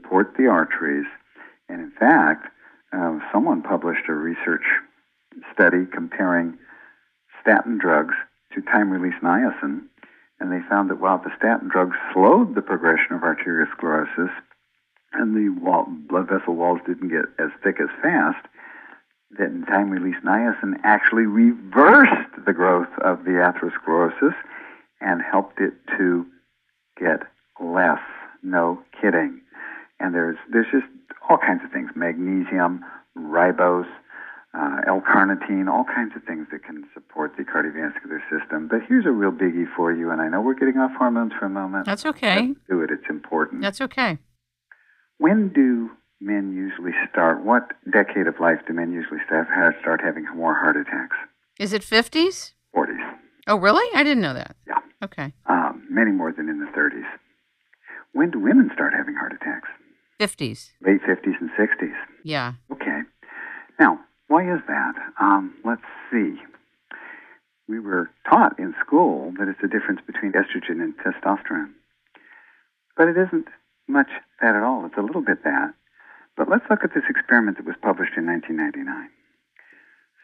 support the arteries. And in fact, someone published a research study comparing statin drugs to time-release niacin, and they found that while the statin drugs slowed the progression of arteriosclerosis and the blood vessel walls didn't get as thick as fast, that time-release niacin actually reversed the growth of the atherosclerosis and helped it to get less. No kidding. And there's just all kinds of things: magnesium, ribose, L-carnitine, all kinds of things that can support the cardiovascular system. But here's a real biggie for you, and I know we're getting off hormones for a moment. That's okay. Let's do it. It's important. That's okay. When do men usually start? What decade of life do men usually start having more heart attacks? Is it 50s? 40s. Oh, really? I didn't know that. Yeah. Okay. Many more than in the 30s. When do women start having heart attacks? 50s. Late 50s and 60s. Yeah. Okay. Now, why is that? Let's see. We were taught in school that it's the difference between estrogen and testosterone. But it isn't much that at all. It's a little bit that. But let's look at this experiment that was published in 1999.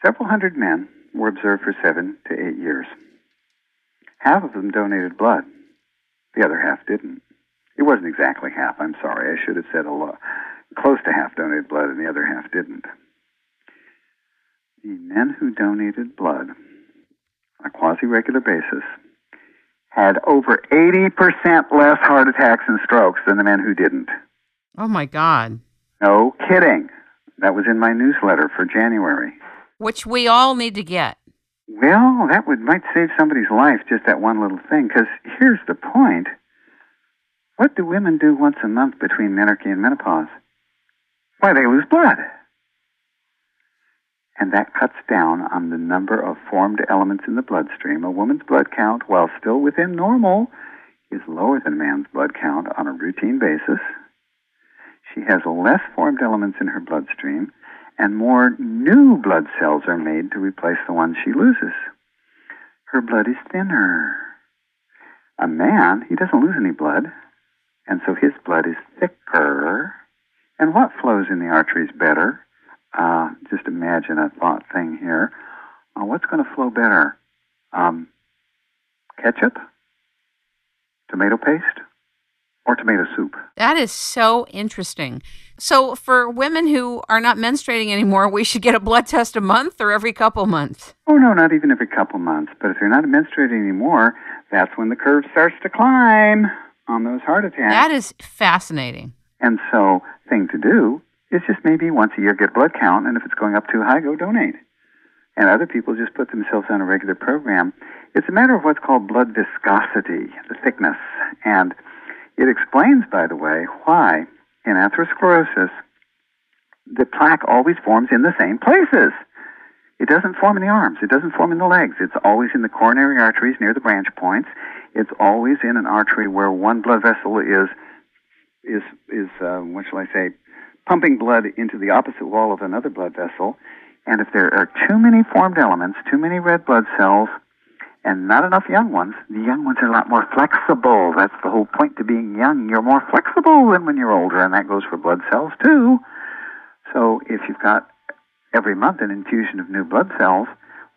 Several hundred men were observed for 7 to 8 years. Half of them donated blood. The other half didn't. It wasn't exactly half. I'm sorry. I should have said close to half donated blood and the other half didn't. The men who donated blood on a quasi-regular basis had over 80% less heart attacks and strokes than the men who didn't. Oh, my God. No kidding. That was in my newsletter for January. Which we all need to get. Well, that might save somebody's life, just that one little thing, because here's the point. What do women do once a month between menarche and menopause? Why, they lose blood. And that cuts down on the number of formed elements in the bloodstream. A woman's blood count, while still within normal, is lower than a man's blood count on a routine basis. She has less formed elements in her bloodstream, and more new blood cells are made to replace the ones she loses. Her blood is thinner. A man, he doesn't lose any blood, and so his blood is thicker. And what flows in the arteries better? Just imagine a thought thing here. What's going to flow better? Ketchup? Tomato paste? Or tomato soup? That is so interesting. So for women who are not menstruating anymore, we should get a blood test a month or every couple months? Oh, no, not even every couple months. But if you're not menstruating anymore, that's when the curve starts to climb on those heart attacks. That is fascinating. And so, thing to do is just maybe once a year get a blood count, and if it's going up too high, go donate. And other people just put themselves on a regular program. It's a matter of what's called blood viscosity, the thickness. And it explains, by the way, why in atherosclerosis the plaque always forms in the same places. It doesn't form in the arms. It doesn't form in the legs. It's always in the coronary arteries near the branch points. It's always in an artery where one blood vessel is what shall I say, pumping blood into the opposite wall of another blood vessel. And if there are too many formed elements, too many red blood cells, and not enough young ones, the young ones are a lot more flexible. That's the whole point to being young. You're more flexible than when you're older, and that goes for blood cells too. So if you've got every month an infusion of new blood cells,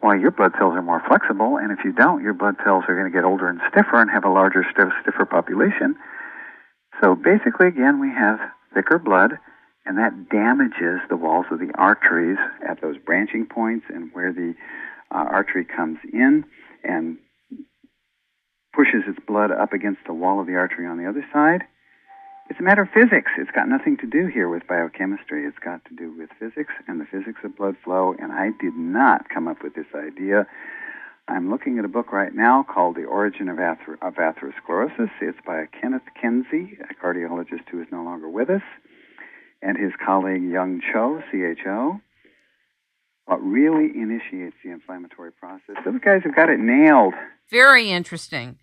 why, your blood cells are more flexible, and if you don't, your blood cells are going to get older and stiffer and have a larger, stiffer population. So basically, again, we have thicker blood, and that damages the walls of the arteries at those branching points and where the artery comes in and pushes its blood up against the wall of the artery on the other side. It's a matter of physics. It's got nothing to do here with biochemistry. It's got to do with physics and the physics of blood flow, and I did not come up with this idea. I'm looking at a book right now called The Origin of Atherosclerosis. It's by Kenneth Kenzie, a cardiologist who is no longer with us, and his colleague Young Cho, CHO. What really initiates the inflammatory process. Those guys have got it nailed. Very interesting.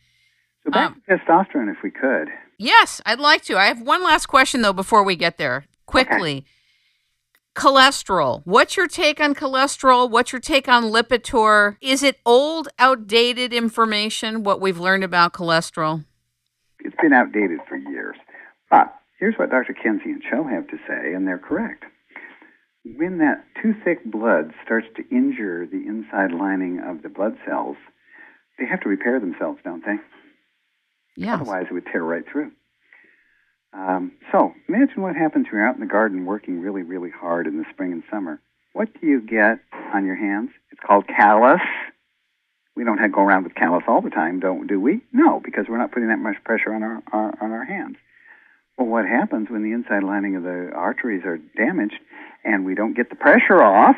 So back to testosterone, if we could. Yes, I'd like to. I have one last question, though, before we get there. Quickly. Okay. Cholesterol. What's your take on cholesterol? What's your take on Lipitor? Is it old, outdated information, what we've learned about cholesterol? It's been outdated for years. But Here's what Dr. Kenzie and Cho have to say, and they're correct. When that too thick blood starts to injure the inside lining of the blood cells, they have to repair themselves, don't they? Yes. Otherwise, it would tear right through. So imagine what happens when you're out in the garden working really, really hard in the spring and summer. What do you get on your hands? It's called callus. We don't go around with callus all the time, do we? No, because we're not putting that much pressure on our hands. Well, what happens when the inside lining of the arteries are damaged and we don't get the pressure off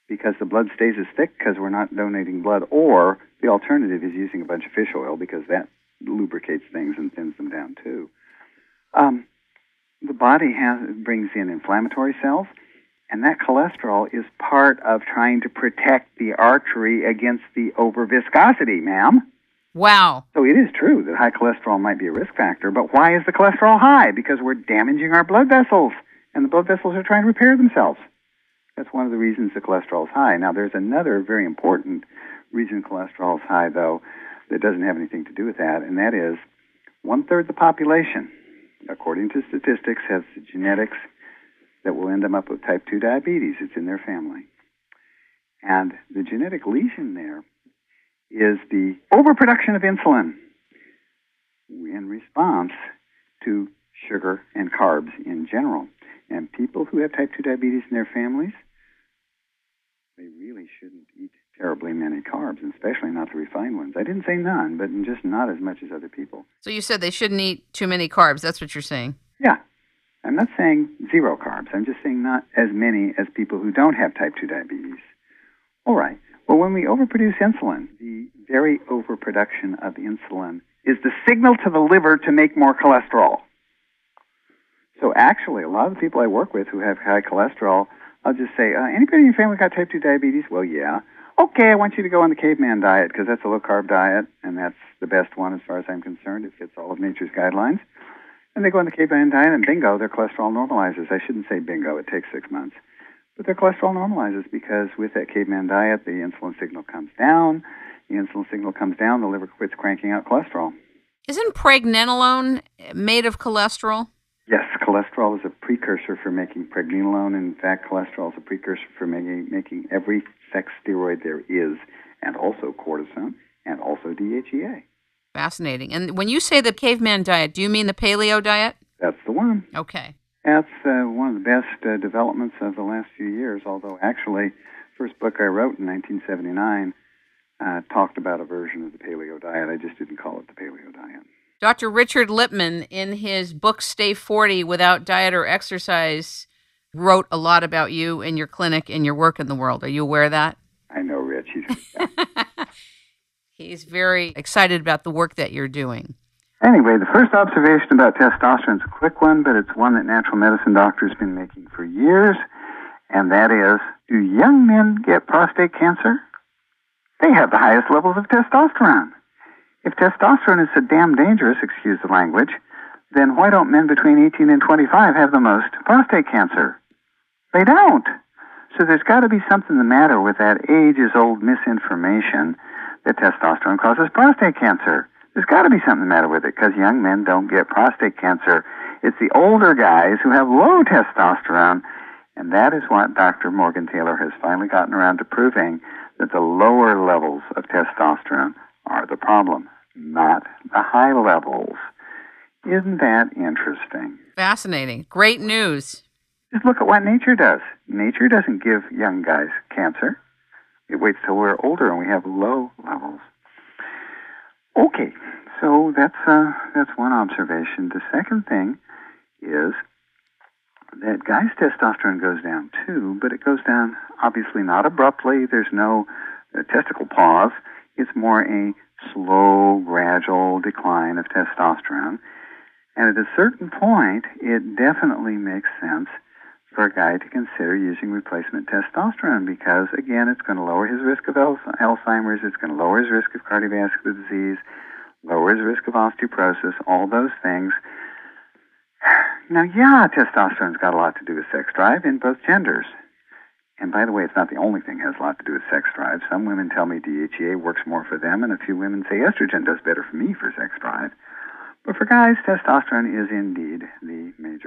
because the blood stays as thick because we're not donating blood, or the alternative is using a bunch of fish oil because that lubricates things and thins them down too. The body brings in inflammatory cells, and that cholesterol is part of trying to protect the artery against the over-viscosity, ma'am. Wow. So it is true that high cholesterol might be a risk factor, but why is the cholesterol high? Because we're damaging our blood vessels, and the blood vessels are trying to repair themselves. That's one of the reasons the cholesterol is high. Now, there's another very important reason cholesterol is high, though, that doesn't have anything to do with that, and that is 1/3 the population, according to statistics, has the genetics that will end them up with type 2 diabetes. It's in their family. And the genetic lesion there is the overproduction of insulin in response to sugar and carbs in general. And people who have type 2 diabetes in their families, they really shouldn't eat terribly many carbs, and especially not the refined ones. I didn't say none, but just not as much as other people. So you said they shouldn't eat too many carbs. That's what you're saying? Yeah. I'm not saying zero carbs. I'm just saying not as many as people who don't have type 2 diabetes. All right. Well, when we overproduce insulin, the very overproduction of insulin is the signal to the liver to make more cholesterol. So actually, a lot of the people I work with who have high cholesterol, I'll just say, anybody in your family got type 2 diabetes? Well, yeah. Okay, I want you to go on the caveman diet because that's a low-carb diet, and that's the best one as far as I'm concerned. It fits all of nature's guidelines. And they go on the caveman diet, and bingo, their cholesterol normalizes. I shouldn't say bingo, it takes 6 months. But their cholesterol normalizes because with that caveman diet, the insulin signal comes down. The insulin signal comes down, the liver quits cranking out cholesterol. Isn't pregnenolone made of cholesterol? Yes, cholesterol is a precursor for making pregnenolone. In fact, cholesterol is a precursor for making every sex steroid there is, and also cortisone, and also DHEA. Fascinating. And when you say the caveman diet, do you mean the paleo diet? That's the one. Okay. That's one of the best developments of the last few years, although actually, first book I wrote in 1979 talked about a version of the paleo diet. I just didn't call it the paleo diet. Dr. Richard Lipman, in his book Stay 40 Without Diet or Exercise, wrote a lot about you and your clinic and your work in the world. Are you aware of that? I know, Rich. He's very excited about the work that you're doing. Anyway, the first observation about testosterone is a quick one, but it's one that natural medicine doctors have been making for years, and that is, do young men get prostate cancer? They have the highest levels of testosterone. If testosterone is so damn dangerous, excuse the language, then why don't men between 18 and 25 have the most prostate cancer? They don't. So there's got to be something the matter with that ages-old misinformation that testosterone causes prostate cancer. There's got to be something the matter with it because young men don't get prostate cancer. It's the older guys who have low testosterone, and that is what Dr. Morgan Taylor has finally gotten around to proving, that the lower levels of testosterone are the problem, not the high levels. Isn't that interesting? Fascinating. Great news. Just look at what nature does. Nature doesn't give young guys cancer. It waits till we're older and we have low levels. Okay, so that's one observation. The second thing is that guys' testosterone goes down too, but it goes down obviously not abruptly. There's no testicle pause. It's more a slow, gradual decline of testosterone. And at a certain point, it definitely makes sense for a guy to consider using replacement testosterone because, again, it's going to lower his risk of Alzheimer's, it's going to lower his risk of cardiovascular disease, lower his risk of osteoporosis, all those things. Now, yeah, testosterone's got a lot to do with sex drive in both genders. And by the way, it's not the only thing that has a lot to do with sex drive. Some women tell me DHEA works more for them, and a few women say estrogen does better for me for sex drive. But for guys, testosterone is indeed the major